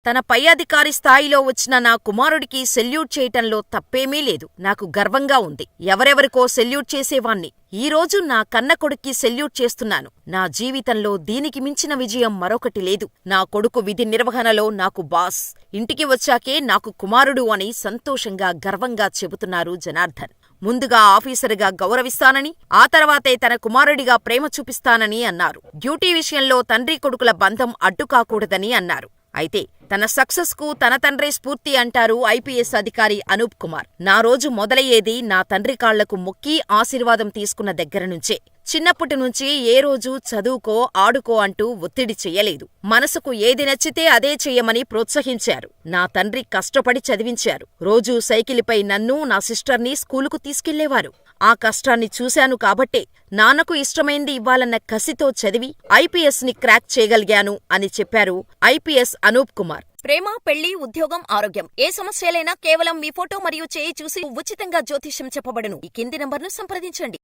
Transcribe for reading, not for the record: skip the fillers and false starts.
తన పై అధికారి స్థాయిలో వచ్చిన నా కుమారుడికి సెల్యూట్ చేయటంలో తప్పేమీ లేదు. నాకు గర్వంగా ఉంది. ఎవరెవరికో సెల్యూట్ చేసేవాణ్ణి. ఈరోజు నా కన్న కొడుక్కి సెల్యూట్ చేస్తున్నాను. నా జీవితంలో దీనికి మించిన విజయం మరొకటి లేదు. నా కొడుకు విధి నిర్వహణలో నాకు బాస్. ఇంటికి వచ్చాకే నాకు కుమారుడు అని సంతోషంగా గర్వంగా చెబుతున్నారు జనార్దన్. ముందుగా ఆఫీసరుగా గౌరవిస్తానని, ఆ తర్వాతే తన కుమారుడిగా ప్రేమ చూపిస్తానని అన్నారు. డ్యూటీ విషయంలో తండ్రి కొడుకుల బంధం అడ్డుకాకూడదని అన్నారు. అయితే తన సక్సెస్ కు తన తండ్రే స్ఫూర్తి అంటారు ఐపీఎస్ అధికారి అనూప్ కుమార్. నా రోజు మొదలయ్యేది నా తండ్రి కాళ్లకు మొక్కి ఆశీర్వాదం తీసుకున్న దగ్గరనుంచే. చిన్నప్పటి నుంచి ఏ రోజూ చదువుకో, ఆడుకో అంటూ ఒత్తిడి చెయ్యలేదు. మనసుకు ఏది నచ్చితే అదే చెయ్యమని ప్రోత్సహించారు. నా తండ్రి కష్టపడి చదివించారు. రోజూ సైకిలుపై నన్ను, నా సిస్టర్ని స్కూలుకు తీసుకెళ్లేవారు. ఆ కష్టాన్ని చూశాను కాబట్టే నాన్నకు ఇష్టమైంది ఇవ్వాలన్న కసితో చదివి ఐపీఎస్ ని క్రాక్ చేయగలిగాను అని చెప్పారు ఐపీఎస్ అనూప్ కుమార్. ప్రేమ, పెళ్లి, ఉద్యోగం, ఆరోగ్యం ఏ సమస్యలైనా కేవలం మీ ఫోటో మరియు చేయి చూసి ఉచితంగా జ్యోతిష్యం చెప్పబడును. ఈ కింది నంబర్ను సంప్రదించండి.